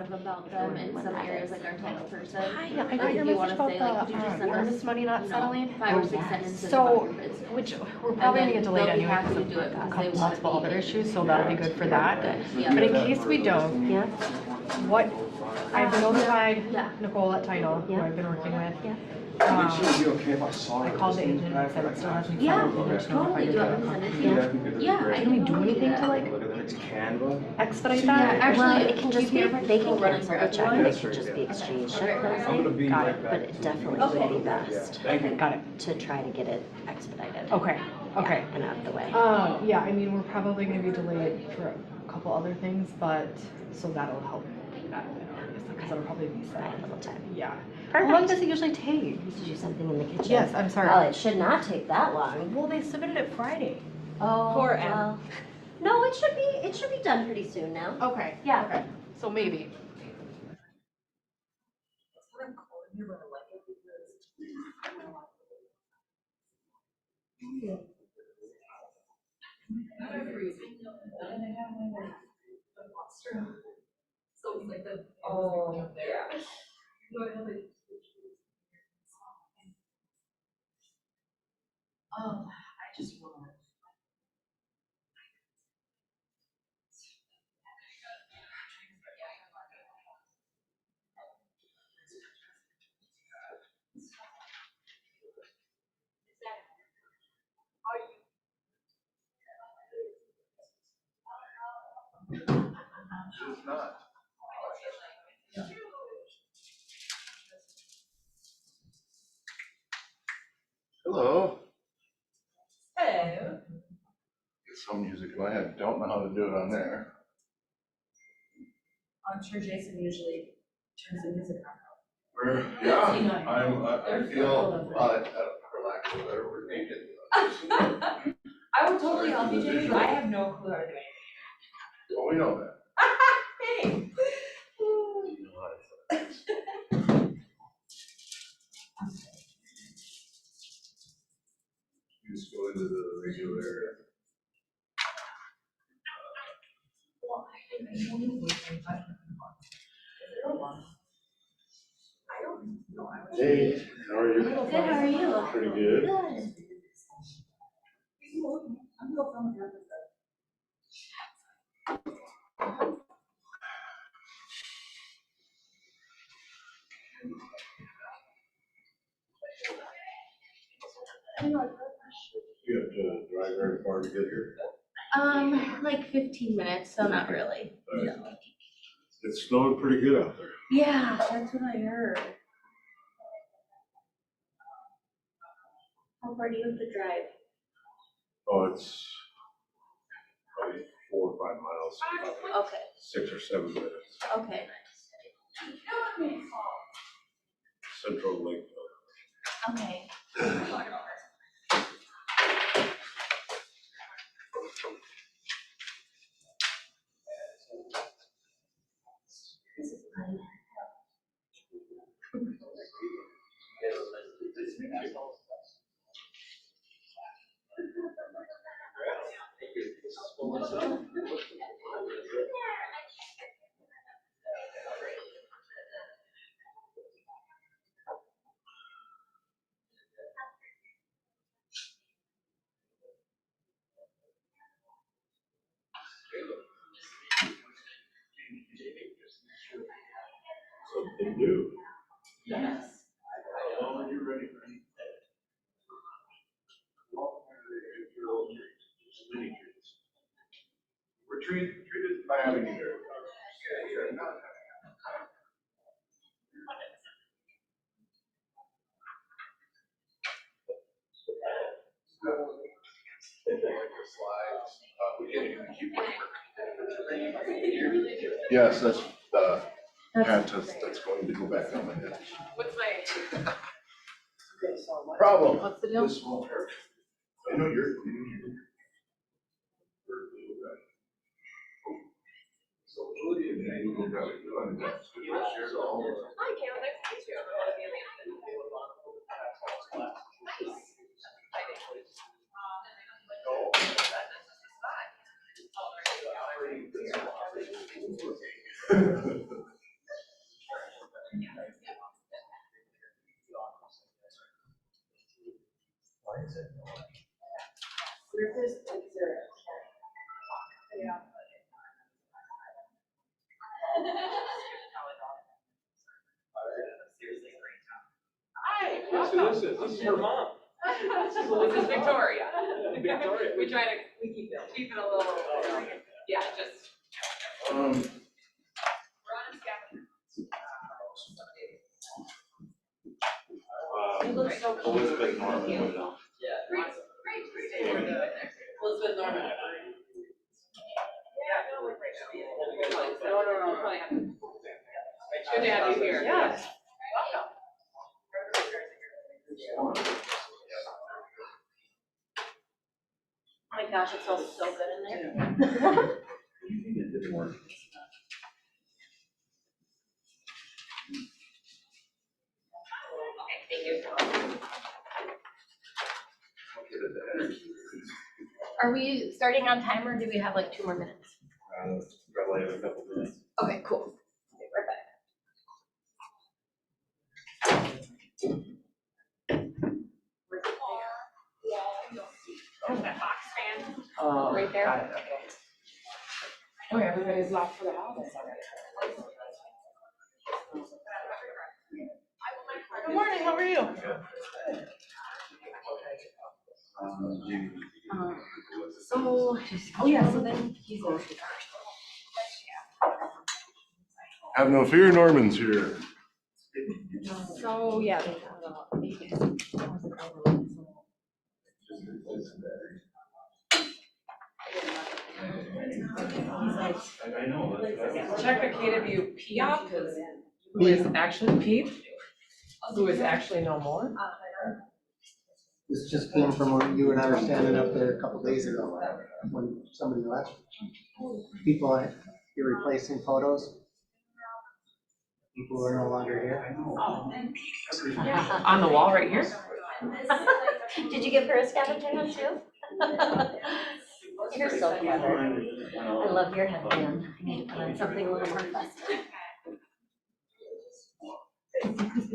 informative about them in some areas, like our title person. I got your message about the earnest money not settling. 5 or 6 sentences. So, which we're probably gonna get delayed they'll be anyway happy because to do it of because a they couple want multiple to other be issues, so that'll be good for that. Yeah. But in case we don't, Yeah. what, I've been notified Yeah. Nicole at Title, who Yeah. I've been working with. Yeah. I think she'll be okay if I saw her. I called the agent and said it still hasn't Yeah, settled, and she's notified totally. Do you want me to me. send it to you? Yeah, I Can we do anything to like It's Canva. expedite Yeah, that? actually, Well, it can just be, keep your they can running cancel for the check, everyone. it can just be exchanged Okay. kind of I'm gonna thing, be Got right it. back. but it definitely Okay. would be best Thank you. Got it. to try to get it expedited. Okay, okay. And out of the way. Yeah, I mean, we're probably gonna be delayed for a couple other things, but, so that'll help that, because that'll probably be Buy set. a little time. Yeah. How long Perfect. does it usually take? Did you something in the kitchen? Yes, I'm sorry. Well, it should not take that long. Well, they submitted it Friday. Oh, Poor Em. well. No, it should be done pretty soon now. Okay. Yeah. Okay, so maybe. It's not. Hello. Hello. Get some music in my head. Don't know how to do it on there. I'm sure Jason usually turns the music on. Yeah, I feel, for lack of a better word, naked. I would totally help you, Jamie, but I have no clue how to do anything. Well, we know that. Hey. You know how to You just go into the regular area. Well, I know you would, but I don't want to. I don't know. Hey, how are you? Good, how are you? Pretty good. Good. I'm real fun with that. You have to drive very far to get here. Like 15 minutes, so not really. Right. It's snowing pretty good out there. Yeah, that's what I heard. How far do you have to drive? Oh, it's probably 4 or 5 miles, probably Okay, 6 or 7 minutes. okay, Central Lakeville. okay. Something new. Yes. Well, when you're ready for anything. We're treated by having you here. We can't even keep Yes, that's the hat that's going to go back on my head. What's my? Problem. What's the deal? This won't hurt. I know you're. So, Julie and I will go on the shares all. Hi, Cam, nice to meet you. Hi, Yes, welcome. this is her mom. This is Victoria. Victoria. We try to keep it a little, yeah, just. We're on a scavenger. Elizabeth Norman. Great. Elizabeth Norman. Yeah, no, we're great. No, probably have to. It's good to have you here. Yes. Welcome. Oh my gosh, it smells so good in there. Thank you. Are we starting on time or do we have like 2 more minutes? Probably have a couple minutes. Okay, cool. Right back. Oh, that box fan. Right there? Got it, okay. Oh, everybody's locked for the holidays already. Good morning, how are you? Oh yeah, so then he's over. Have no fear, Norman's here. So, yeah. Check the KWP op, who is actually Pete, who is actually no more. This just came from when you and I were standing up there a couple days ago, when somebody left. People, you're replacing photos. People who are no longer here. On the wall right here? Did you give her a scavenger hunt too? You're so clever. I love your headband. I need to put on something a little more festive.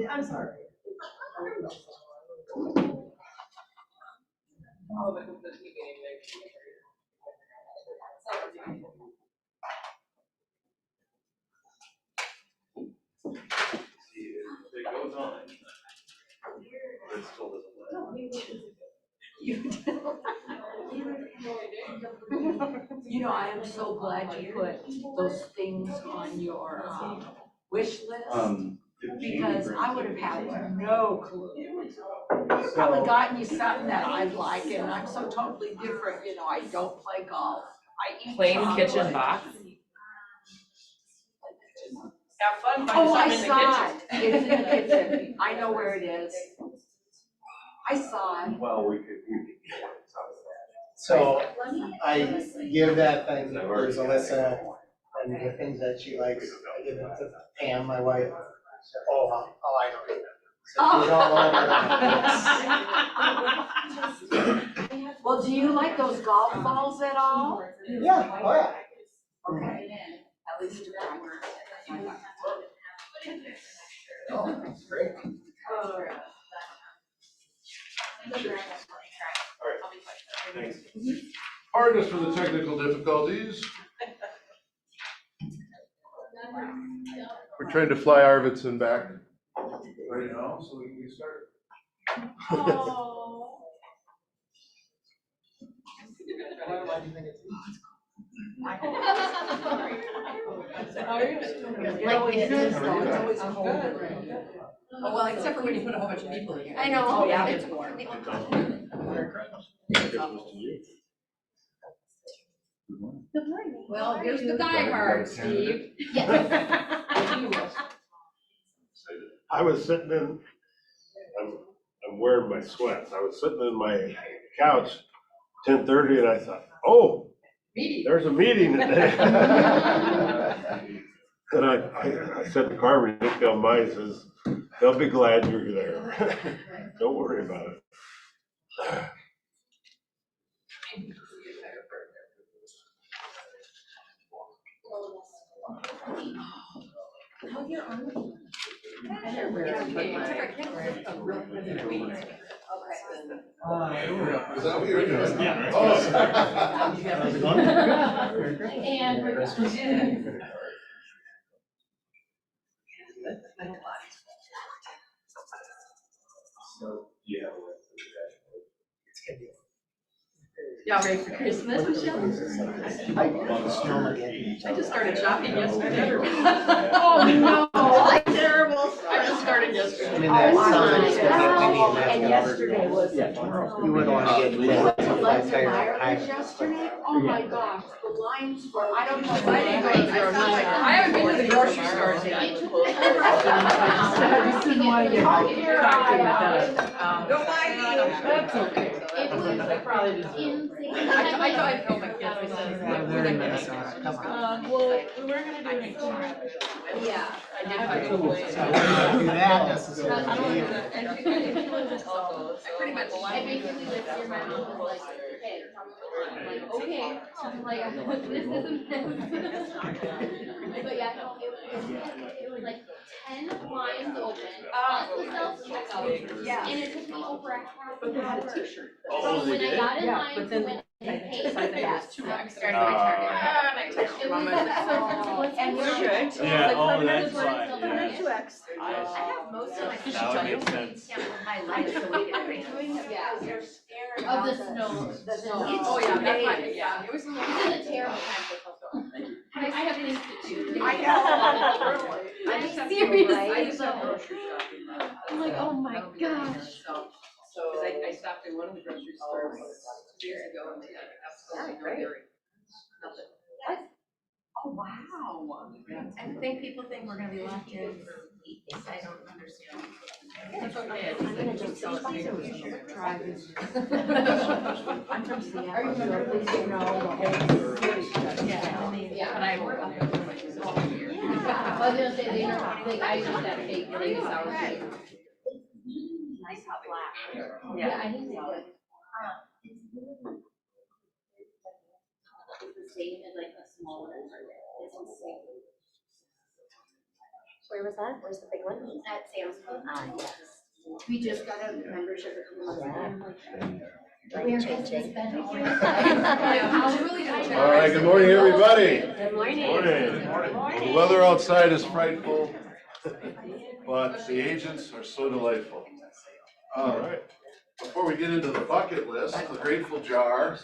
I'm sorry. It goes on. But it still doesn't You know, I am so glad you put those things on your wish list, because I would have had no clue. Probably gotten you something that I like, and I'm so totally different, you know, I don't play golf. I eat Plain chocolate. kitchen box. Have fun Oh, I finding something in the saw kitchen. it. It's in the kitchen. I know where it is. I saw it. Well, we could. So I give that thing to Alyssa and the things that she likes. I give it to Pam, my wife. I know. So she's all over that. Well, do you like those golf balls at all? Yeah, oh yeah. Okay. At least you try. Oh, that's great. Thanks. Pardon us for the technical difficulties. We're trying to fly Arvidsson back right now, so we can start. It always is, though. It's always cold. Oh, well, except for when you put a whole bunch of people in here. I know. Oh, yeah, it's warm. Good morning. Well, here's the diehard, Steve. I was sitting in, I'm wearing my sweats. I was sitting in my couch, 10:30, and I thought, oh, there's a meeting today. And I said to Carmen, looked down mine, says, they'll be glad you're there. Don't worry about it. Is that what you were doing? Yeah. Oh. How's it going? And Y'all ready for Christmas, Michelle? I smell again. I just started shopping yesterday. oh no, terrible. I just started yesterday. I mean, that sounds like it's gonna get windy and And that's yesterday was. You wouldn't want to get wet with a flat tire. Yesterday, oh my gosh, the lines were, I don't know, I didn't go to the grocery store. I haven't been to the grocery store yet. I just didn't want to get. Don't mind me. That's okay. It was I probably just. insane. I told my kids, I said. Yeah, they're in Minnesota, come on. Well, we were gonna do it next year. Yeah. I did my Do that necessarily. pretty much. I basically lived here, my mom was like, okay, tell me what you want. I'm like, okay. I'm like, this isn't this. But yeah, no, it was like 10 lines open, plus the self-checkout. Yeah. And it took me over a half But an they had a hour. t-shirt. So when I got in Yeah, line but to then win I and pay, decided it was yes, 2X. I'm starting my target. It was Mama. like, so let's And go. you're good. Yeah, oh, that's Like, fine, like, yeah. like, 2X. I have most of my That stuff would make sense. my life so we can advance. Yeah. They're scared Of about the snow. The snow. Oh, yeah, that's fine, yeah. It was. This is a terrible time for football. I have things to do. I know. I just have to go, Seriously, I just have though. grocery shopping. I'm like, oh my I don't get it gosh. myself. So, cause I stopped in one of the grocery stores 2 days ago and they had absolutely no dairy. Nothing. Oh, wow. I think people think we're gonna be locked in for weeks. I don't understand. That's okay. I'm gonna just sell it to you. Try this. I'm from Seattle. Are you so remember please you know the whole city? Yeah. Yeah. And I worked on that for like this whole year. I was gonna say, they know, like, I use that fake sour cream. Nice hot black. Yeah, I think they would. It's the same as like a small one. It's the same. Where was that? Where's the big one? At Sam's Club. Yes. We just got a membership a couple months ago. Life Where has changing. this been all my All right, good morning, everybody. Good morning. Morning. The weather outside is frightful, but the agents are so delightful. All right. Before we get into the bucket list, the grateful jar,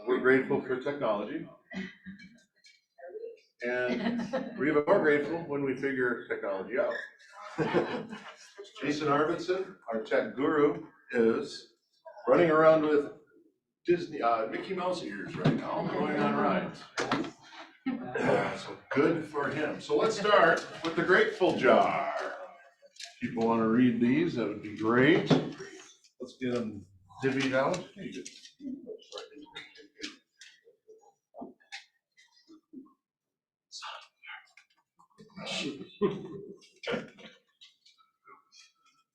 we're grateful for technology. And we're even more grateful when we figure technology out. Jason Arvidsson, our tech guru, is running around with Disney, Mickey Mouse ears right now, going on rides. So good for him. So let's start with the grateful jar. People want to read these, that would be great. Let's get them divvied out.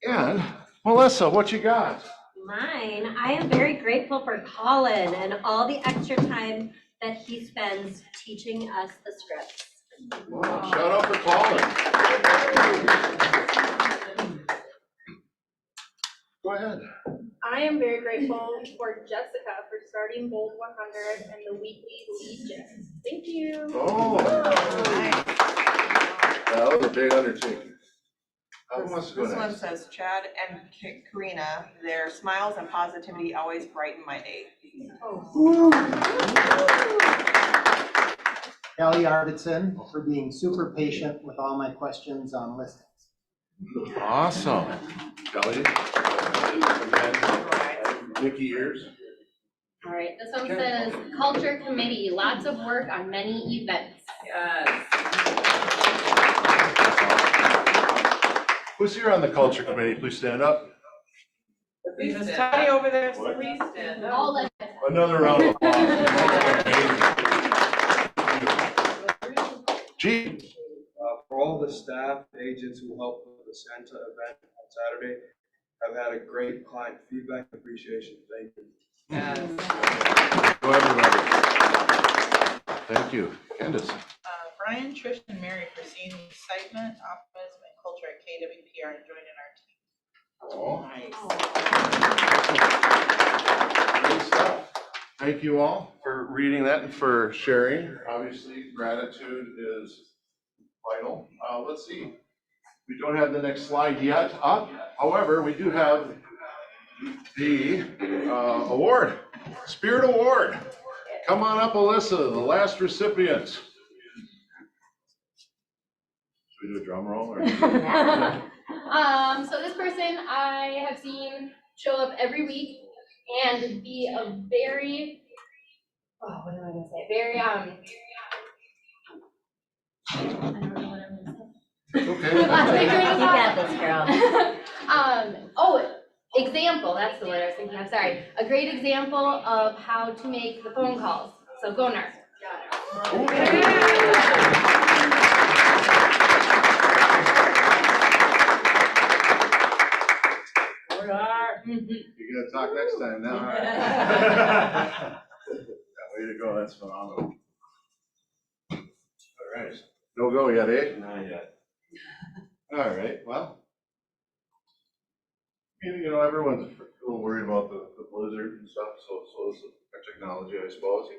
And Melissa, what you got? Mine, I am very grateful for Colin and all the extra time that he spends teaching us the scripts. Wow, shout out for Colin. Go ahead. I am very grateful for Jessica for starting Bold 100 and the weekly Legion. Thank you. Oh. That was a big undertaking. Who wants to go This one next? says Chad and Karina, their smiles and positivity always brighten my day. Kelly Arvidsson for being super patient with all my questions on listings. Awesome. Kelly. Again, Mickey ears. All right, this one says, Culture Committee, lots of work on many events. Yes. Who's here on the culture committee? Please stand up. There's Tony over there, please stand up. All like, Another round of applause. Gee. For all the staff, agents who helped with the Santa event on Saturday, I've had a great client feedback appreciation. Thank you. Yes. Go everybody. Thank you. Candace. Brian, Trish, and Mary for seeing the excitement, optimism, and culture at KWPR and joining our team. Oh. Great stuff. Thank you all for reading that and for sharing. Obviously, gratitude is vital. Let's see. We don't have the next slide yet up. However, we do have the award, Spirit Award. Come on up, Alyssa, the last recipient. Should we do a drum roll? Or? So this person I have seen show up every week and be a very, what am I gonna say? Very, I don't know what I'm gonna say. Okay. You got this, girl. Example, that's the word I was thinking of, sorry. A great example of how to make the phone calls. So go nurse. You're gonna talk next time now. All right. Way to go, that's phenomenal. All right, no go yet, eh? Not yet. All right, well. You know, everyone's a little worried about the blizzard and stuff, so is our technology, I suppose.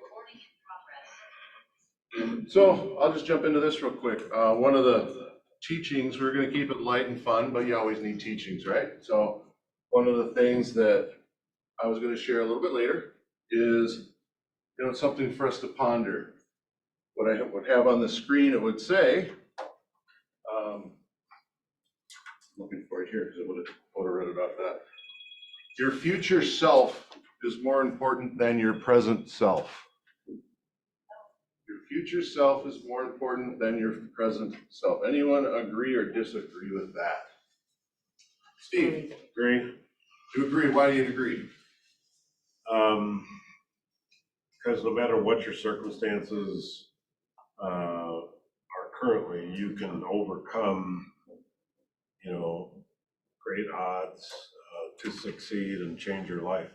So I'll just jump into this real quick. One of the teachings, we're gonna keep it light and fun, but you always need teachings, right? So one of the things that I was gonna share a little bit later is, you know, something for us to ponder. What I would have on the screen, it would say, looking for it here because I would have read about that. Your future self is more important than your present self. Your future self is more important than your present self. Anyone agree or disagree with that? Steve? Agree. You agree? Why do you agree? Because no matter what your circumstances are currently, you can overcome, you know, great odds to succeed and change your life.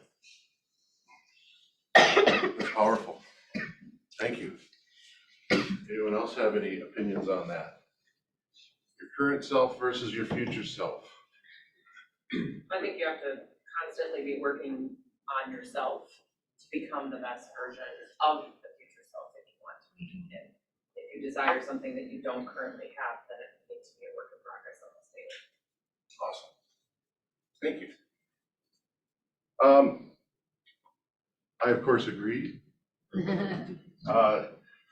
That's powerful. Thank you. Anyone else have any opinions on that? Your current self versus your future self. I think you have to constantly be working on yourself to become the best version of the future self that you want to be. And if you desire something that you don't currently have, then it needs to be a work in progress on this day. Awesome. Thank you. I of course agree. I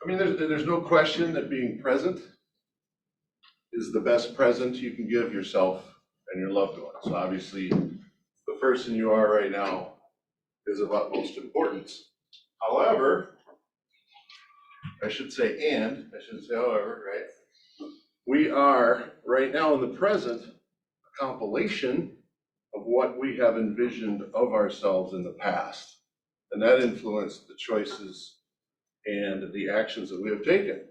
mean, there's no question that being present is the best present you can give yourself and your loved ones. So obviously, the person you are right now is of utmost importance. However, I shouldn't say however, right? We are right now in the present a compilation of what we have envisioned of ourselves in the past. And that influenced the choices and the actions that we have taken.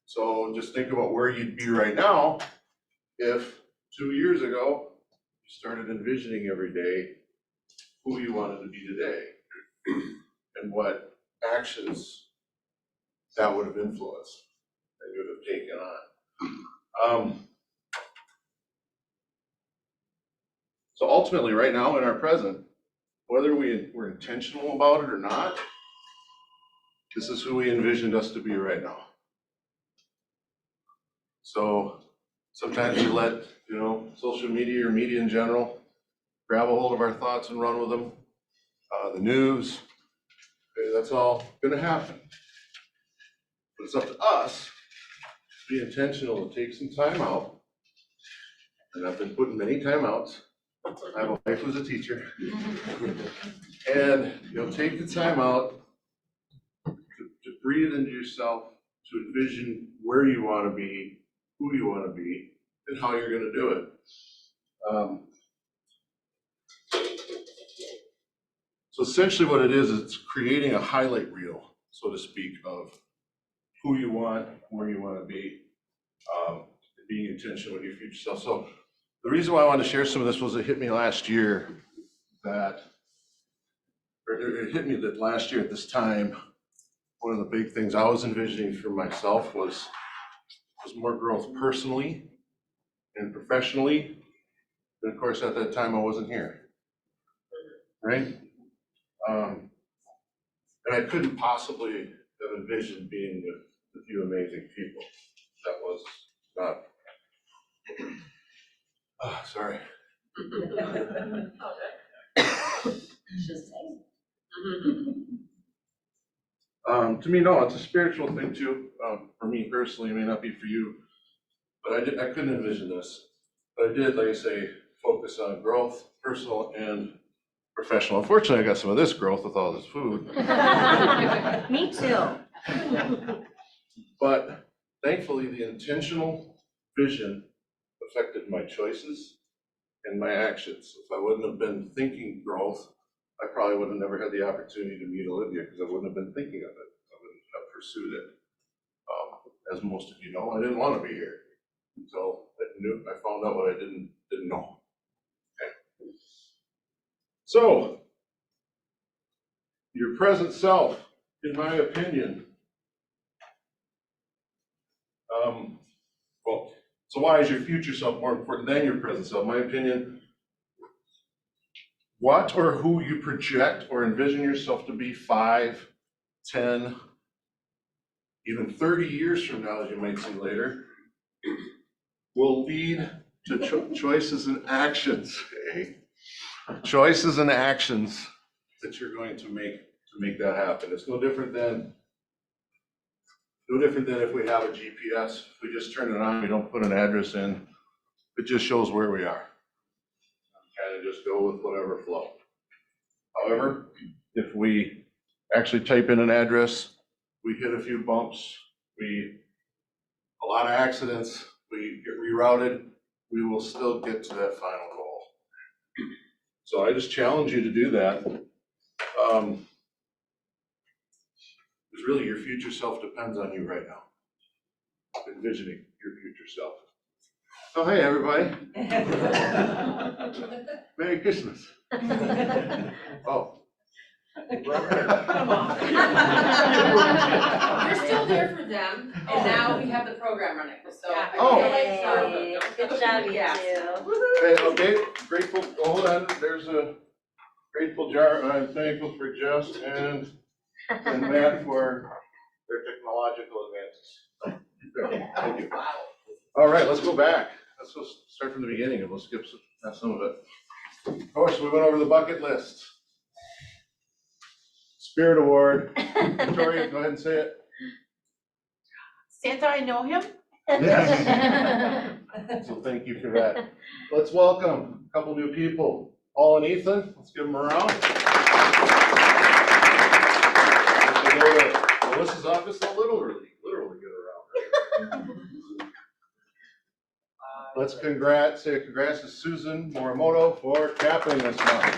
So just think about where you'd be right now if 2 years ago you started envisioning every day who you wanted to be today and what actions that would have influenced that you would have taken on. So ultimately, right now in our present, whether we're intentional about it or not, this is who we envisioned us to be right now. So sometimes we let, you know, social media or media in general grab a hold of our thoughts and run with them. The news, okay, that's all gonna happen. But it's up to us to be intentional to take some time out. And I've been putting many timeouts. I have a wife who's a teacher. And you'll take the time out to breathe into yourself, to envision where you want to be, who you want to be, and how you're going to do it. So essentially what it is, it's creating a highlight reel, so to speak, of who you want, where you want to be, being intentional with your future self. So the reason why I wanted to share some of this was it hit me last year that, or it hit me that last year at this time, one of the big things I was envisioning for myself was more growth personally and professionally, But of course, at that time, I wasn't here, right? And I couldn't possibly have envisioned being with you amazing people. That was not. Oh, sorry. Just saying. To me, no, it's a spiritual thing too. For me personally, it may not be for you, but I couldn't envision this. But I did, like I say, focus on growth, personal and professional. Unfortunately, I got some of this growth with all this food. Me too. But thankfully, the intentional vision affected my choices and my actions. If I wouldn't have been thinking growth, I probably would have never had the opportunity to meet Olivia because I wouldn't have been thinking of it. I wouldn't have pursued it. As most of you know, I didn't want to be here until I found out what I didn't know. Okay. So, your present self, in my opinion, so why is your future self more important than your present self? In my opinion, what or who you project or envision yourself to be 5, 10, even 30 years from now, as you might see later, will lead to choices and actions, okay? Choices and actions that you're going to make that happen. It's no different than if we have a GPS. If we just turn it on, we don't put an address in, it just shows where we are. Kind of just go with whatever flow. However, if we actually type in an address, we hit a few bumps, a lot of accidents, we get rerouted, we will still get to that final goal. So I just challenge you to do that. Because really your future self depends on you right now. Envisioning your future self. Oh, hey, everybody. Merry Christmas. Oh. Come on. You're still there for them, and now we have the program running, so. I feel like Hey, good job, you Yeah. two. Hey, okay, grateful, hold on, there's a grateful jar. I'm thankful for Jess and Matt for their technological advances. Thank you. All right, let's go back. Let's go start from the beginning and we'll skip some of it. Of course, we went over the bucket list. Spirit Award. Victoria, go ahead and say it. Santa, I know him. Yes. So thank you for that. Let's welcome a couple new people. Paul and Ethan, let's give them a round. If they go to Melissa's office, they'll literally get around. Right? Let's say congrats to Susan Morimoto for capping this month.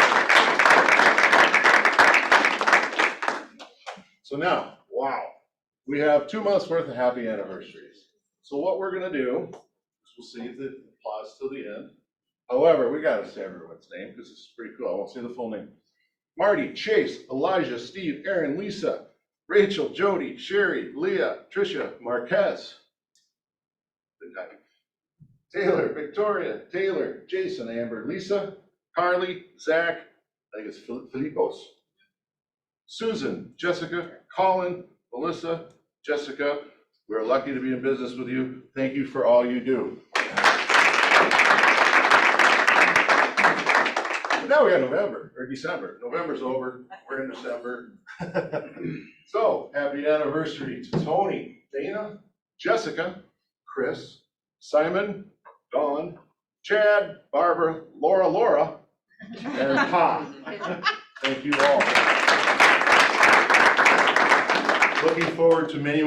So now, wow, we have 2 months worth of happy anniversaries. So what we're gonna do is we'll save the applause till the end. However, we gotta say everyone's name because this is pretty cool. I won't say the full name. Marty, Chase, Elijah, Steve, Aaron, Lisa, Rachel, Jody, Sherry, Leah, Tricia, Marquez, Taylor, Victoria, Taylor, Jason, Amber, Lisa, Carly, Zach, I think it's Filipos, Susan, Jessica, Colin, Melissa, Jessica. We're lucky to be in business with you. Thank you for all you do. Now we got November or December. November's over. We're in December. So happy anniversary to Tony, Dana, Jessica, Chris, Simon, Dawn, Chad, Barbara, Laura, and Pa. Thank you all. Looking forward to many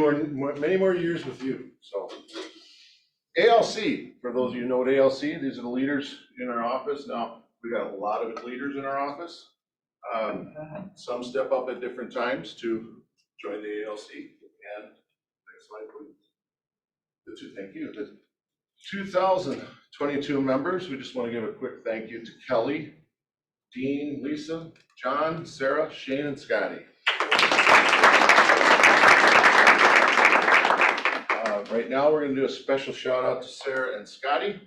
more years with you. So, ALC, for those of you who know what ALC, these are the leaders in our office. Now, we got a lot of leaders in our office. Some step up at different times to join the ALC. And next slide, please. Thank you. The 2022 members, we just want to give a quick thank you to Kelly, Dean, Lisa, John, Sarah, Shane, and Scotty. Right now, we're going to do a special shout out to Sarah and Scotty.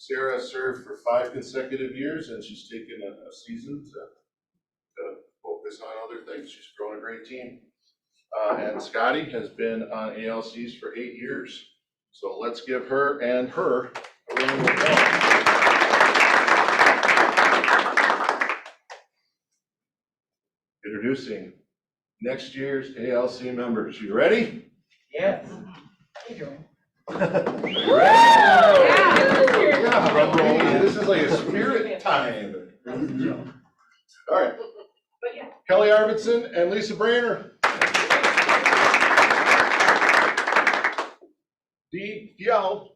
Sarah served for 5 consecutive years, and she's taken a season to focus on other things. She's grown a great team. And Scotty has been on ALCs for 8 years. So let's give her and her a round of applause. Introducing next year's ALC members. You ready? Yes. Yeah, this is like a spirit time. All right. Kelly Arvidsson and Lisa Brainer. Dee Fjell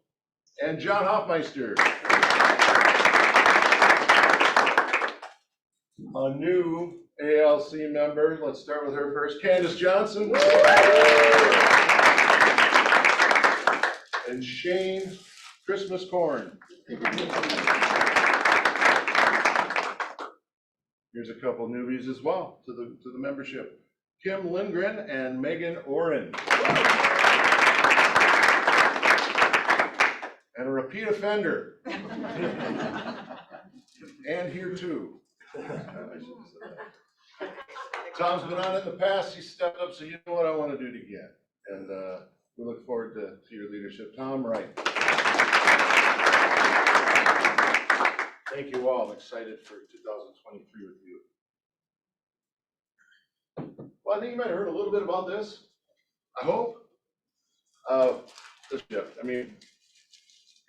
and John Hoffmeister. A new ALC member. Let's start with her first. Candace Johnson. And Shane Christmas Corn. Here's a couple newbies as well to the membership. Kim Lindgren and Megan Oren. And a repeat offender. And here too. Tom's been on it in the past, he stepped up, so you know what I want to do it again. And we look forward to your leadership. Tom Wright. Thank you all. I'm excited for 2023 with you. Well, I think you might have heard a little bit about this. I hope. This shift. I mean,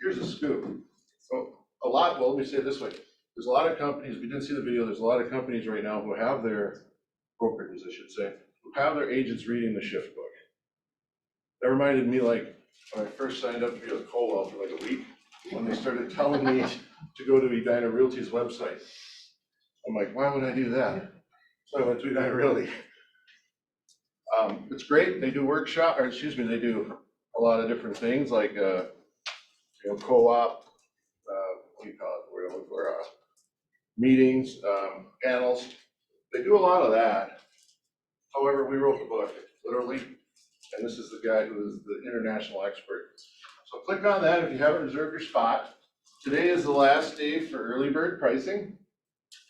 here's a scoop. So well, let me say it this way. There's a lot of companies, we didn't see the video, there's a lot of companies right now who have their brokerages, I should say, who have their agents reading the shift book. That reminded me, like, when I first signed up to be a co-op for like a week, when they started telling me to go to Edina Realty's website. I'm like, why would I do that? So I went to Edina Realty. It's great. They do they do a lot of different things like, co-op, what do you call it? We're looking for meetings, panels. They do a lot of that. However, we wrote the book, literally, and this is the guy who is the international expert. So click on that if you haven't reserved your spot. Today is the last day for early bird pricing.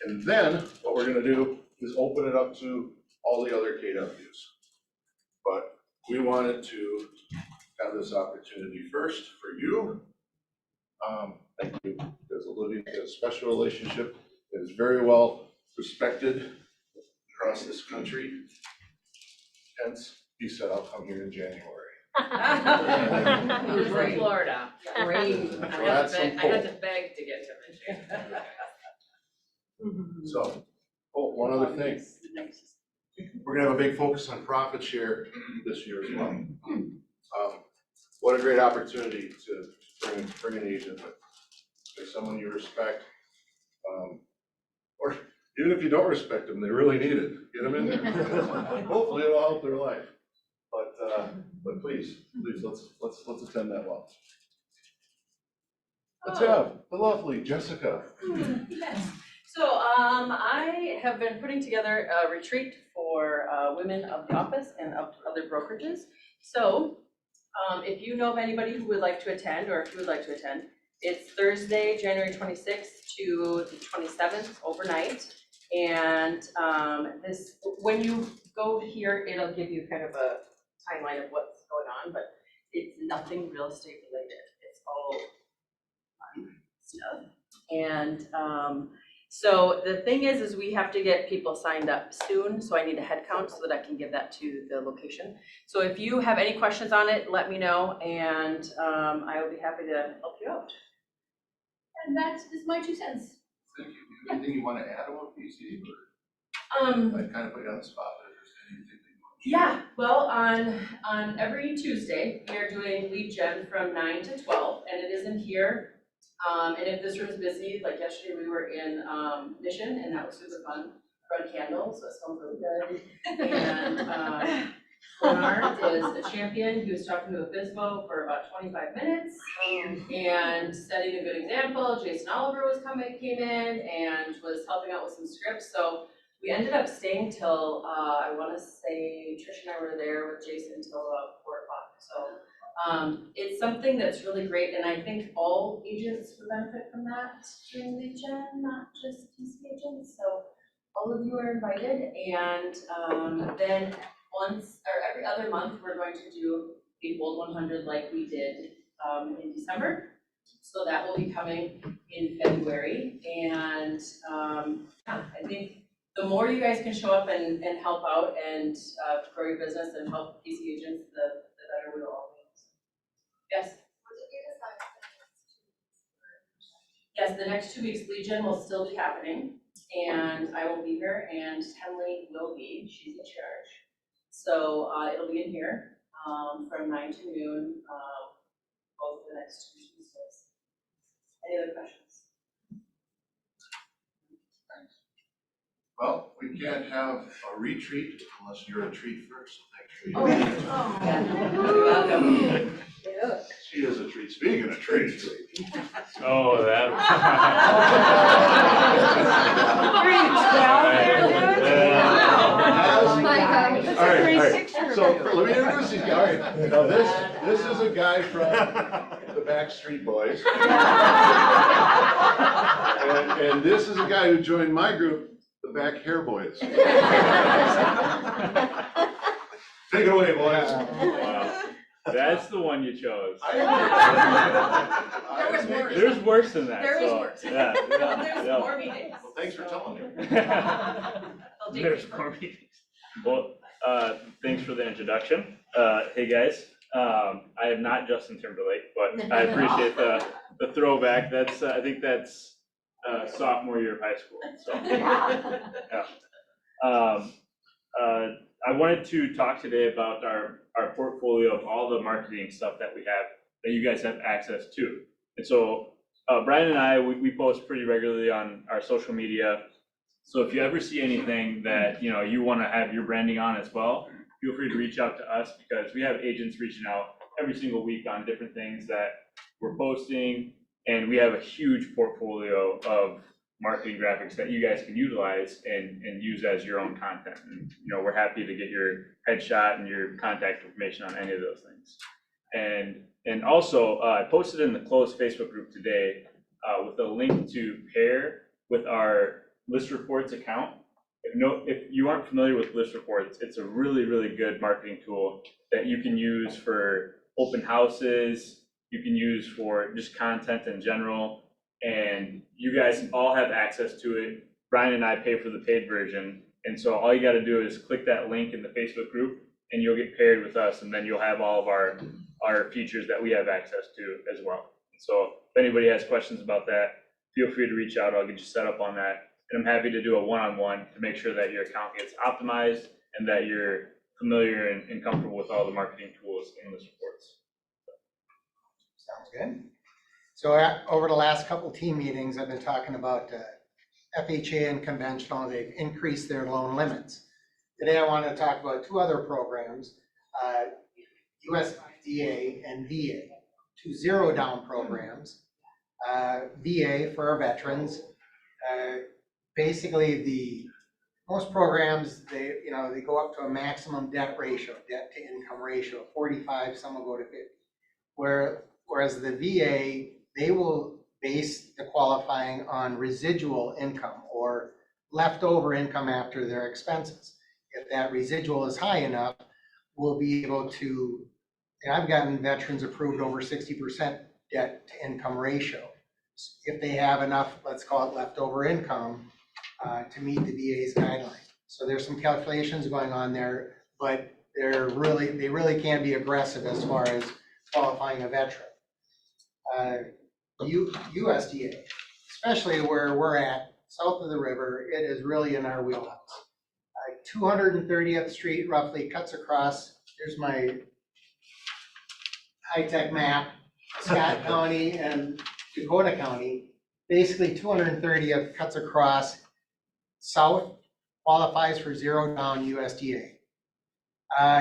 And then what we're gonna do is open it up to all the other KWs. But we wanted to have this opportunity first for you. Thank you, because Olivia has a special relationship that is very well respected across this country. Hence, he said, I'll come here in January. He was in Florida. Great. I had to beg to get him in January. So, one other thing. We're gonna have a big focus on profit share this year as well. What a great opportunity to bring an agent with someone you respect. Or even if you don't respect them, they really need it. Get them in there. Hopefully it'll help their life. But please, let's attend that well. Let's have the lovely Jessica. Yes. So I have been putting together a retreat for women of the office and of other brokerages. So if you know of anybody who would like to attend, or if you would like to attend, it's Thursday, January 26th to the 27th overnight. And when you go here, it'll give you kind of a timeline of what's going on, but it's nothing real estate related. It's all fun stuff. And so the thing is we have to get people signed up soon. So I need a head count so that I can give that to the location. So if you have any questions on it, let me know, and I will be happy to help you out. And that is my 2 cents. Thank you. Anything you want to add about PC? I kind of put you on the spot, but if there's anything that you want to share. Yeah, well, on every Tuesday, we are doing lead gen from 9 to 12, and it is in here. And if this room is busy, like yesterday, we were in Mission, and that was super fun. Run candles, so it smells really good. And Bernard is a champion. He was talking to a FISBO for about 25 minutes and setting a good example. Jason Oliver came in and was helping out with some scripts. So we ended up staying till I want to say Trish and I were there with Jason until about 4 o'clock. So It's something that's really great, and I think all agents would benefit from that during Legion, not just DC agents, so all of you are invited, and then once, or every other month, we're going to do a Bold 100 like we did in December. So that will be coming in February, and yeah, I think the more you guys can show up and help out and grow your business and help DC agents, the better we'll all be. Yes? Yes, the next 2 weeks Legion will still be happening, and I will be here, and Henley will be, she's in charge. So it'll be in here from 9 to noon, both the next 2 Tuesdays. Any other questions? Well, we can't have a retreat unless you're a treat first, so Oh, thanks for yeah. You're welcome. She is a treat. Speaking of treats. Oh, that. All right. So let me introduce these guys. All right. Now this is a guy from the Backstreet Boys. And this is a guy who joined my group, the Back Hair Boys. Take it away, boys. Wow. That's the one you chose. There's worse than that. There is worse. Yeah, There's yeah. more meetings. Well, thanks for telling me. There's more meetings. Well, thanks for the introduction. Hey guys, I am not Justin Timberlake, but I appreciate the throwback. That's I think that's sophomore year of high school. So yeah. I wanted to talk today about our portfolio of all the marketing stuff that we have that you guys have access to. And so Brian and I, we post pretty regularly on our social media. So if you ever see anything that you want to have your branding on as well, feel free to reach out to us, because we have agents reaching out every single week on different things that we're posting, and we have a huge portfolio of marketing graphics that you guys can utilize and use as your own content. And we're happy to get your headshot and your contact information on any of those things. And also I posted in the closed Facebook group today with a link to pair with our list reports account. If you aren't familiar with list reports, it's a really, really good marketing tool that you can use for open houses, you can use for just content in general, and you guys all have access to it. Brian and I pay for the paid version, and so all you got to do is click that link in the Facebook group and you'll get paired with us, and then you'll have all of our features that we have access to as well. So if anybody has questions about that, feel free to reach out. I'll get you set up on that. And I'm happy to do a one-on-one to make sure that your account gets optimized and that you're familiar and comfortable with all the marketing tools in this reports. Sounds good. So over the last couple team meetings, I've been talking about FHA and conventional. They've increased their loan limits. Today, I want to talk about two other programs, USDA and VA, two zero down programs. VA for our veterans. Basically, most programs, they go up to a maximum debt ratio, debt to income ratio, 45, some will go to 50. Whereas the VA, they will base the qualifying on residual income or leftover income after their expenses. If that residual is high enough, we'll be able to, and I've gotten veterans approved over 60% debt to income ratio. If they have enough, let's call it leftover income, to meet the VA's guideline. So there's some calculations going on there, but they really can be aggressive as far as qualifying a veteran. USDA, especially where we're at, south of the river, it is really in our wheelhouse. 230th Street roughly cuts across, here's my high-tech map, Scott County and Dakota County. Basically 230th cuts across south, qualifies for zero down USDA.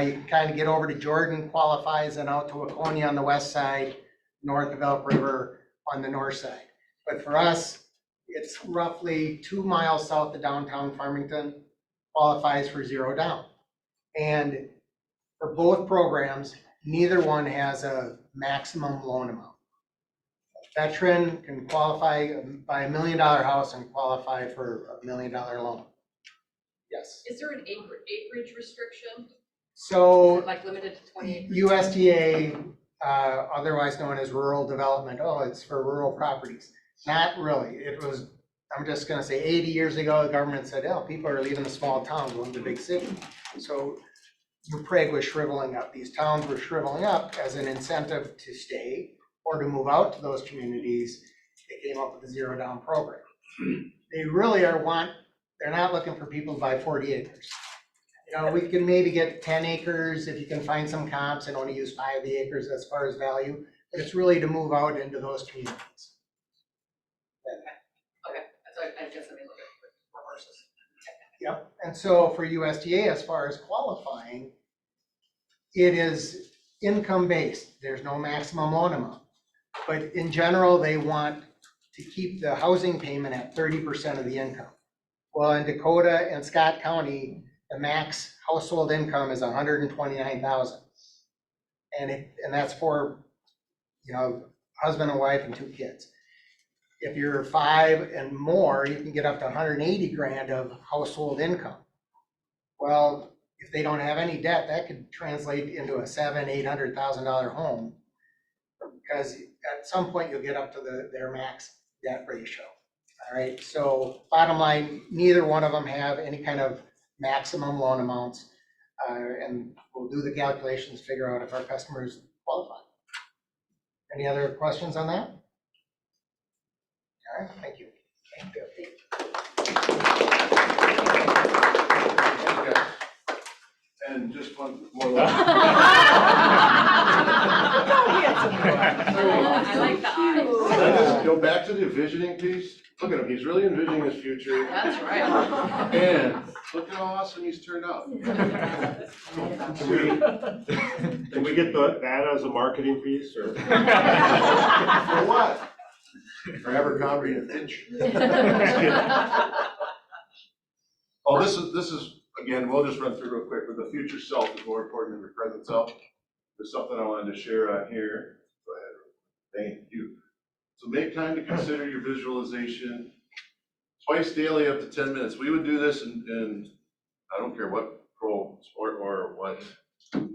You can kind of get over to Jordan, qualifies, and out to Waconia on the west side, north of Elk River on the north side. But for us, it's roughly 2 miles south of downtown Farmington, qualifies for zero down. And for both programs, neither one has a maximum loan amount. A veteran can qualify, buy $1 million house and qualify for a $1 million loan. Yes. Is there an acreage restriction? So Like limited to 20 acres? USDA, otherwise known as rural development, oh, it's for rural properties. Not really. It was, I'm just gonna say 80 years ago, the government said, oh, people are leaving the small towns, going to the big city. So Prague was shriveling up. These towns were shriveling up as an incentive to stay or to move out to those communities. They came up with the zero down program. They really they're not looking for people to buy 40 acres. You know, we can maybe get 10 acres if you can find some comps and only use 5 of the acres as far as value, but it's really to move out into those communities. Okay, so I guess I mean, look at for horses. Yep, and so for USDA, as far as qualifying, it is income-based. There's no maximum loan amount. But in general, they want to keep the housing payment at 30% of the income. Well, in Dakota and Scott County, the max household income is $129,000. And that's for, you know, husband and wife and 2 kids. If you're 5 and more, you can get up to 180 grand of household income. Well, if they don't have any debt, that could translate into a $700,000-800,000 home, because at some point you'll get up to their max debt ratio. All right, so bottom line, neither one of them have any kind of maximum loan amounts, and we'll do the calculations, figure out if our customers qualify. Any other questions on that? All right, thank you. Thank you. And just one more. I like the eyes. Can I just go back to the envisioning piece? Look at him, he's really envisioning his future. That's right. And look how awesome he's turned out. Can we get that as a marketing piece or? For what? For Abercrombie and Fitch. Oh, this is, again, we'll just run through real quick, but the future self is more important than the present self. There's something I wanted to share on here. Go ahead. Thank you. So make time to consider your visualization twice daily up to 10 minutes. We would do this in I don't care what pro sport or what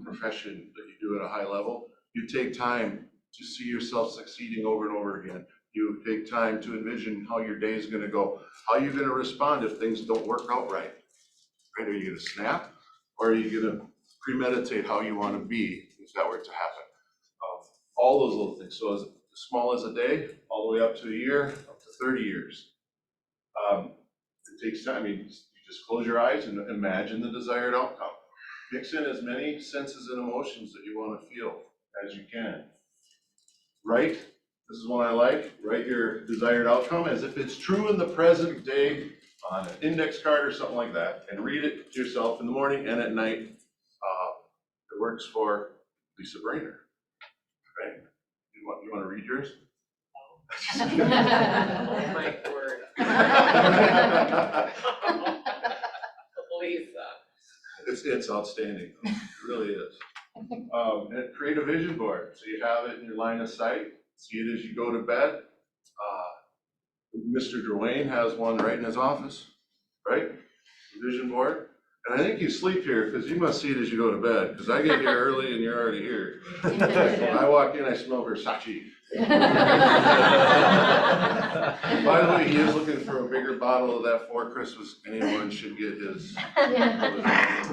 profession that you do at a high level. You take time to see yourself succeeding over and over again. You take time to envision how your day is going to go, how you're going to respond if things don't work out right. Right? Are you going to snap, or are you going to premeditate how you want to be if that were to happen? All those little things. So as small as a day, all the way up to a year, up to 30 years. It takes time. I mean, you just close your eyes and imagine the desired outcome. Mix in as many senses and emotions that you want to feel as you can. Write, this is one I like, write your desired outcome as if it's true in the present day on an index card or something like that, and read it to yourself in the morning and at night. It works for Lisa Brainer. Right? You want to read yours? My word. Lisa. It's outstanding. It really is. And create a vision board so you have it in your line of sight. See it as you go to bed. Mr. Dwayne has one right in his office, right? Vision board. And I think you sleep here because you must see it as you go to bed, because I get here early and you're already here. When I walk in, I smell Versace. By the way, he is looking for a bigger bottle of that for Christmas. Anyone should get his.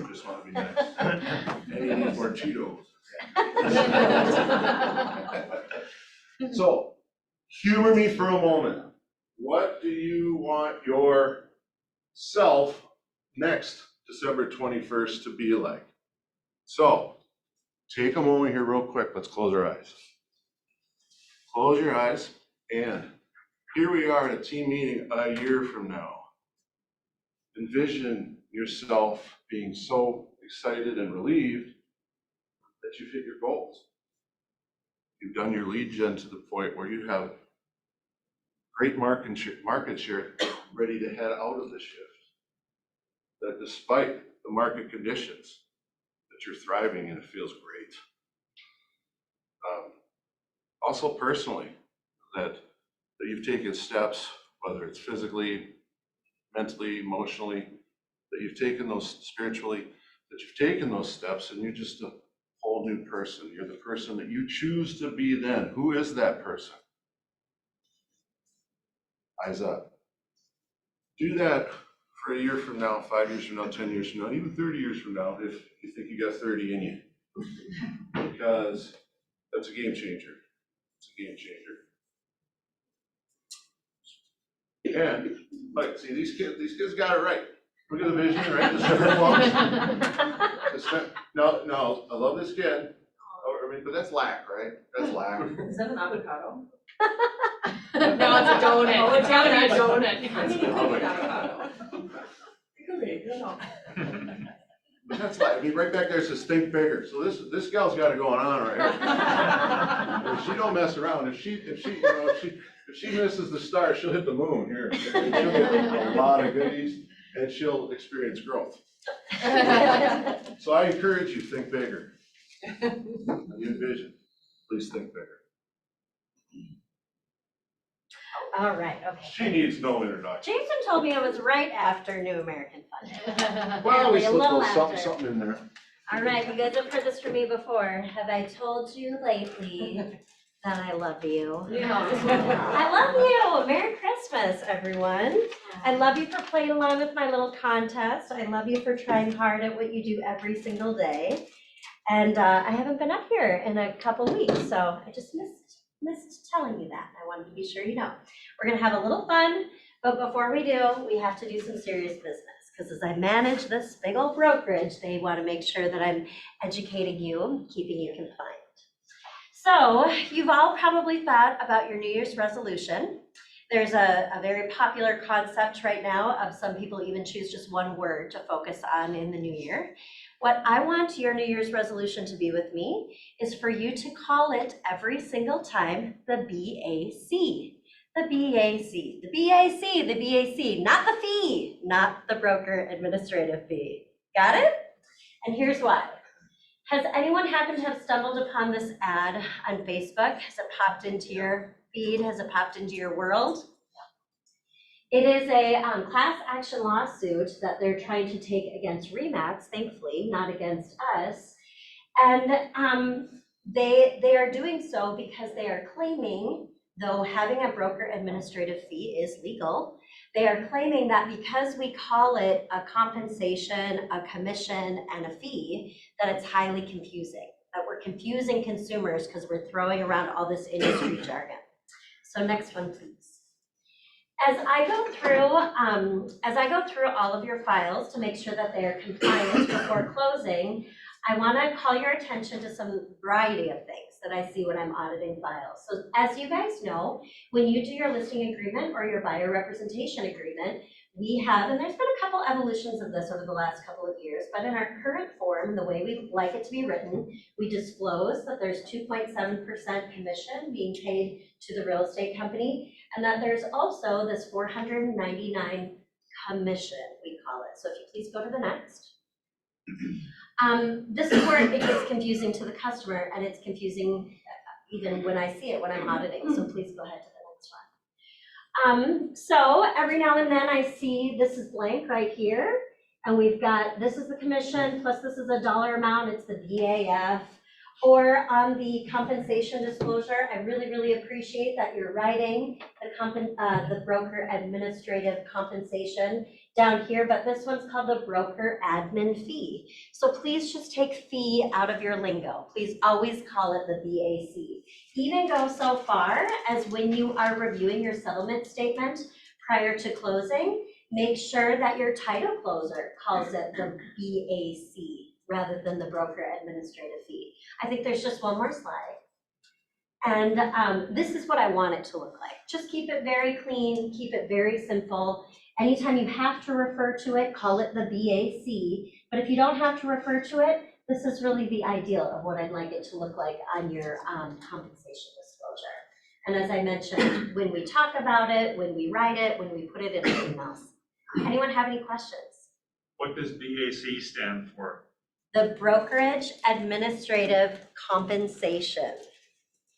Just want to be nice. And he needs more Cheetos. So, humor me for a moment. What do you want your self next December 21st to be like? So, take a moment here real quick. Let's close our eyes. Close your eyes, and here we are at a team meeting a year from now. Envision yourself being so excited and relieved that you've hit your goals. You've done your lead gen to the point where you have great market share ready to head out of the shift. That despite the market conditions, that you're thriving and it feels great. also personally, that you've taken steps, whether it's physically, mentally, emotionally, that you've taken those spiritually, that you've taken those steps and you're just a whole new person. You're the person that you choose to be then. Who is that person? Eyes up. Do that for a year from now, 5 years from now, 10 years from now, even 30 years from now, if you think you got 30 in you. Because that's a game changer. It's a game changer. And, like, see, these kids got it right. Look at the vision, right? The strip clubs. No, I love this kid. I mean, but that's lack, right? That's lack. Is that an avocado? No, it's a donut. Oh, it's gotta be a donut. I'm gonna go with avocado. It could be, I don't know. But that's lack. I mean, right back there says think bigger. So this gal's got it going on right here. If she don't mess around, if she misses the star, she'll hit the moon here. And she'll get a lot of goodies and she'll experience growth. So I encourage you, think bigger. You envision, please think bigger. All right, okay. She needs no introduction. Jason told me it was right after New American Fun Day. Well, we Apparently a slipped a little little after. something in there. All right, you guys have heard this from me before. Have I told you lately that I love you? Yeah. I love you. Merry Christmas, everyone. I love you for playing along with my little contest. I love you for trying hard at what you do every single day. And I haven't been up here in a couple weeks, so I just missed telling you that. I wanted to be sure you know. We're gonna have a little fun, but before we do, we have to do some serious business. Because as I manage this big old brokerage, they want to make sure that I'm educating you, keeping you compliant. So you've all probably thought about your New Year's resolution. There's a very popular concept right now of some people even choose just one word to focus on in the new year. What I want your New Year's resolution to be with me is for you to call it every single time the BAC. The BAC, the BAC, the BAC, not the fee, not the broker administrative fee. Got it? And here's why. Has anyone happened to have stumbled upon this ad on Facebook? Has it popped into your feed? Has it popped into your world? It is a class action lawsuit that they're trying to take against RE/MAX, thankfully, not against us. And they are doing so because they are claiming, though having a broker administrative fee is legal, they are claiming that because we call it a compensation, a commission, and a fee, that it's highly confusing, that we're confusing consumers because we're throwing around all this industry jargon. So next one, please. As I go through all of your files to make sure that they are compliant before closing, I want to call your attention to some variety of things that I see when I'm auditing files. So as you guys know, when you do your listing agreement or your buyer representation agreement, we have, and there's been a couple evolutions of this over the last couple of years, but in our current form, the way we like it to be written, we disclose that there's 2.7% commission being paid to the real estate company, and that there's also this $499 commission, we call it. So if you please go to the next. This is where it gets confusing to the customer, and it's confusing even when I see it when I'm auditing. So please go ahead to the next one. So every now and then I see this is blank right here, and we've got, this is the commission, plus this is a dollar amount, it's the VAF. Or on the compensation disclosure, I really, really appreciate that you're writing the broker administrative compensation down here, but this one's called the broker admin fee. So please just take fee out of your lingo. Please always call it the BAC. Even go so far as when you are reviewing your settlement statement prior to closing, make sure that your title closer calls it the BAC rather than the broker administrative fee. I think there's just one more slide. And this is what I want it to look like. Just keep it very clean, keep it very simple. Anytime you have to refer to it, call it the BAC. But if you don't have to refer to it, this is really the ideal of what I'd like it to look like on your compensation disclosure. And as I mentioned, when we talk about it, when we write it, when we put it in emails. Anyone have any questions? What does BAC stand for? The brokerage administrative compensation.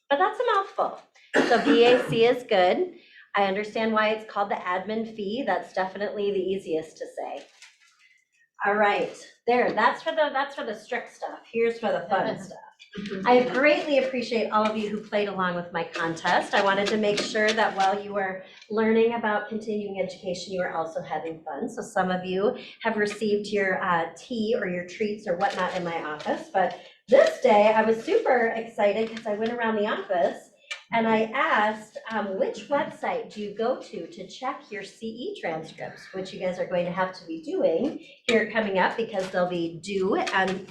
but that's a mouthful. So BAC is good. I understand why it's called the admin fee. That's definitely the easiest to say. All right, there, that's for the strict stuff. Here's for the fun stuff. I greatly appreciate all of you who played along with my contest. I wanted to make sure that while you were learning about continuing education, you were also having fun. So some of you have received your tea or your treats or whatnot in my office, but this day I was super excited because I went around the office and I asked, which website do you go to check your CE transcripts, which you guys are going to have to be doing here coming up because they'll be due on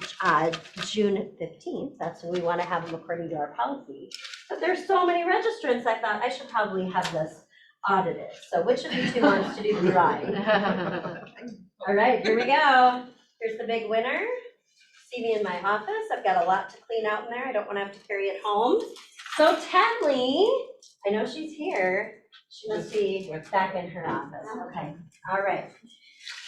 June 15th. That's when we want to have them according to our policy. But there's so many registrants, I thought I should probably have this audited. So which of you two wants to do the drawing? All right, here we go. Here's the big winner. See me in my office. I've got a lot to clean out in there. I don't want to have to carry it home. So Tenley, I know she's here. She must be back in her office. Okay, all right.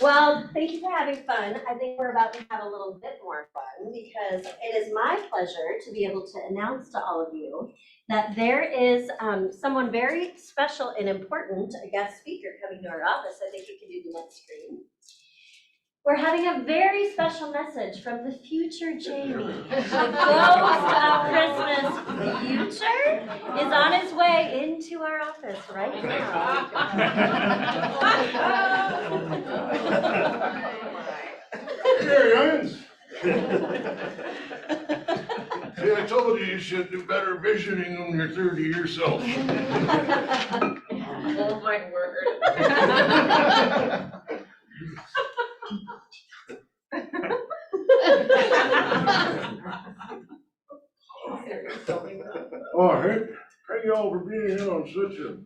Well, thank you for having fun. I think we're about to have a little bit more fun because it is my pleasure to be able to announce to all of you that there is someone very special and important, a guest speaker coming to our office. I think you can do the next screen. We're having a very special message from the future Jamie. The ghost of Christmas future is on his way into our office right now. Hey there, youngins. See, I told you you should do better visioning when you're 30 yourself. Oh, my word. Oh, thank you all for being here on such a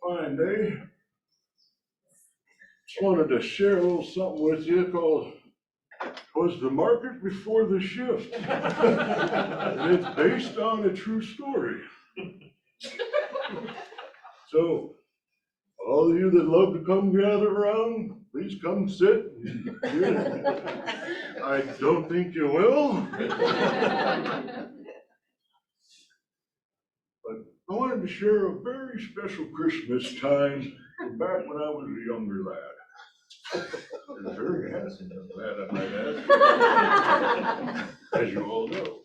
fine day. Just wanted to share a little something with you called "Was the Market Before the Shift?" And it's based on a true story. So, all of you that love to come gather around, please come sit. I don't think you will. But I wanted to share a very special Christmas time from back when I was a younger lad. And a very handsome young lad, I might add, as you all know.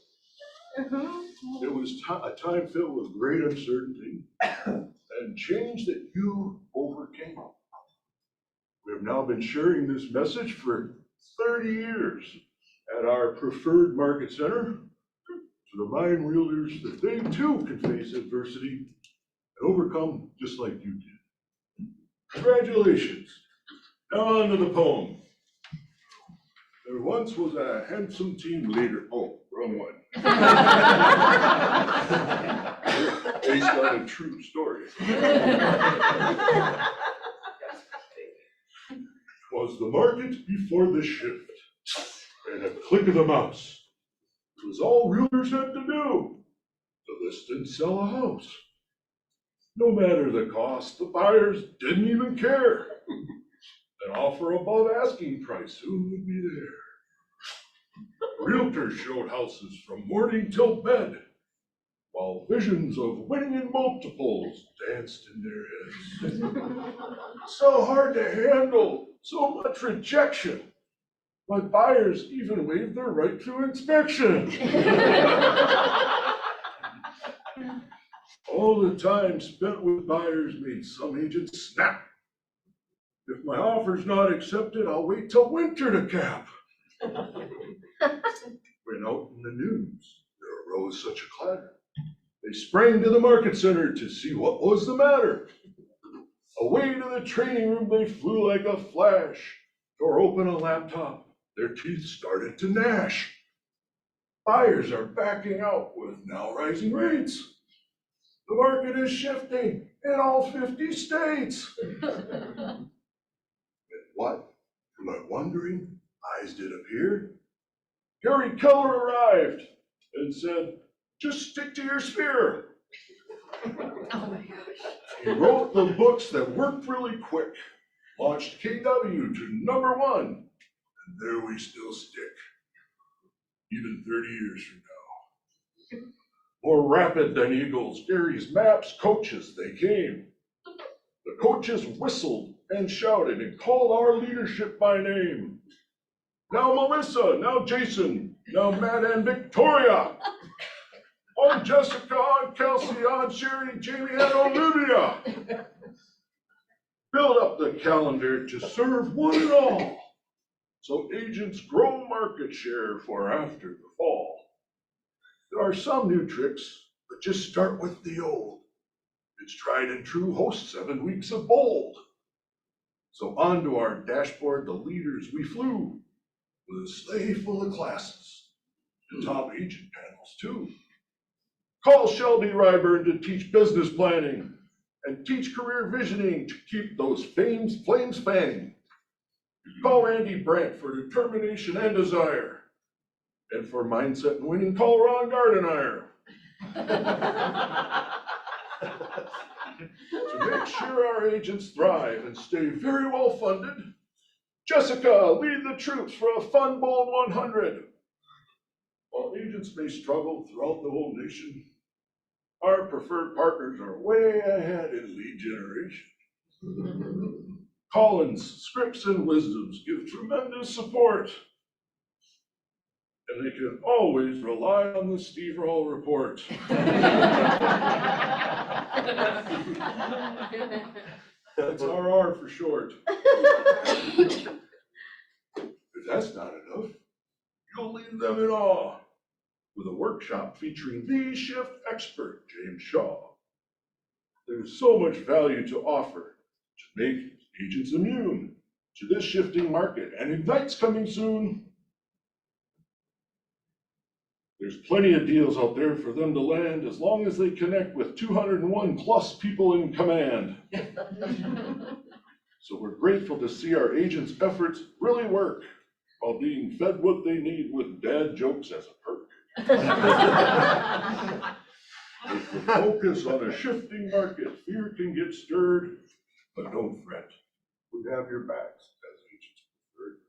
It was a time filled with great uncertainty and change that you overcame. We have now been sharing this message for 30 years at our preferred market center to remind realtors that they too can face adversity and overcome just like you did. Congratulations. Now on to the poem. There once was a handsome team leader. Oh, wrong one. Based on a true story. Was the market before the shift, and a click of the mouse. It was all realtors had to do to list and sell a house. No matter the cost, the buyers didn't even care. An offer above asking price soon would be there. Realtors showed houses from morning till bed, while visions of winning in multiples danced in their heads. So hard to handle, so much rejection. My buyers even waived their right to inspection. All the time spent with buyers made some agents snap. If my offer's not accepted, I'll wait till winter to cap. When out in the news, there arose such a clatter. They sprang to the market center to see what was the matter. Away to the training room they flew like a flash. Tore open a laptop, their teeth started to gnash. Buyers are backing out with now rising rates. The market is shifting in all 50 states. And what, to my wondering eyes did appear? Gary Keller arrived and said, just stick to your sphere. He wrote the books that worked really quick, launched KW to #1, and there we still stick, even 30 years from now. More rapid than eagles, Gary's maps coaches, they came. The coaches whistled and shouted and called our leadership by name. Now Melissa, now Jason, now Matt and Victoria. On Jessica, on Kelsey, on Sherry, Jamie, and Olivia. Build up the calendar to serve one and all, so agents grow market share for after the fall. There are some new tricks, but just start with the old. It's tried and true, host 7 weeks of bold. So onto our dashboard, the leaders we flew, with a sleigh full of classes, and top agent panels too. Call Shelby Ryburn to teach business planning, and teach career visioning to keep those flames fanning. Call Andy Brandt for determination and desire, and for mindset and winning, call Ron Gardenhire. To make sure our agents thrive and stay very well funded, Jessica, lead the troops for a fun, bold 100. While agents may struggle throughout the whole nation, our preferred partners are way ahead in lead generation. Collins, Scripps, and Wisdoms give tremendous support, and they can always rely on the Steve Roll report. That's RR for short. If that's not enough, you'll leave them in awe with a workshop featuring the shift expert, James Shaw. There's so much value to offer to make agents immune to this shifting market, and Ignite's coming soon. There's plenty of deals out there for them to land as long as they connect with 201 plus people in command. So we're grateful to see our agents' efforts really work while being fed what they need with dad jokes as a perk. With the focus on a shifting market, fear can get stirred, but don't fret. We have your backs as agents preferred.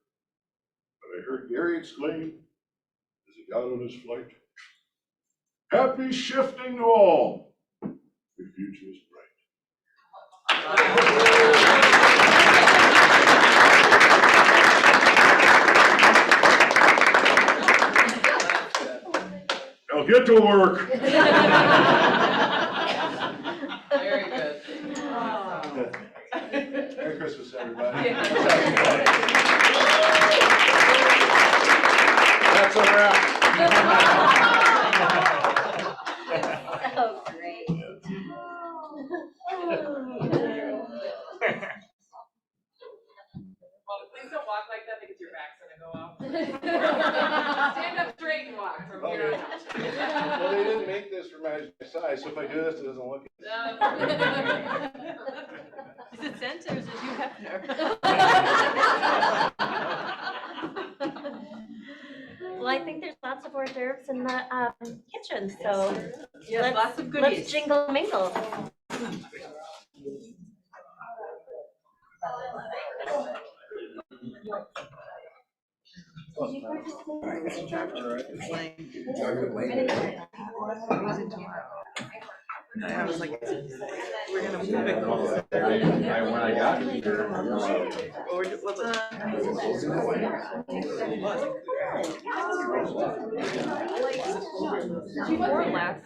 But I heard Gary exclaim as he got on his flight, happy shifting to all. Your future is bright. Now get to work. Very good. Merry Christmas, everybody. That's a wrap. So great. Well, please don't walk like that because your back's gonna go out. Stand up straight and walk from here on out. Well, they didn't make this for my size, so if I do this, it doesn't look. Is it Santa or is it Hugh Hefner? Well, I think there's lots of hors d'oeuvres in the kitchen, so Yes, lots of goodies. let's jingle mingle. I was like, we're gonna move it closer. When I got here. Or was it? Before last.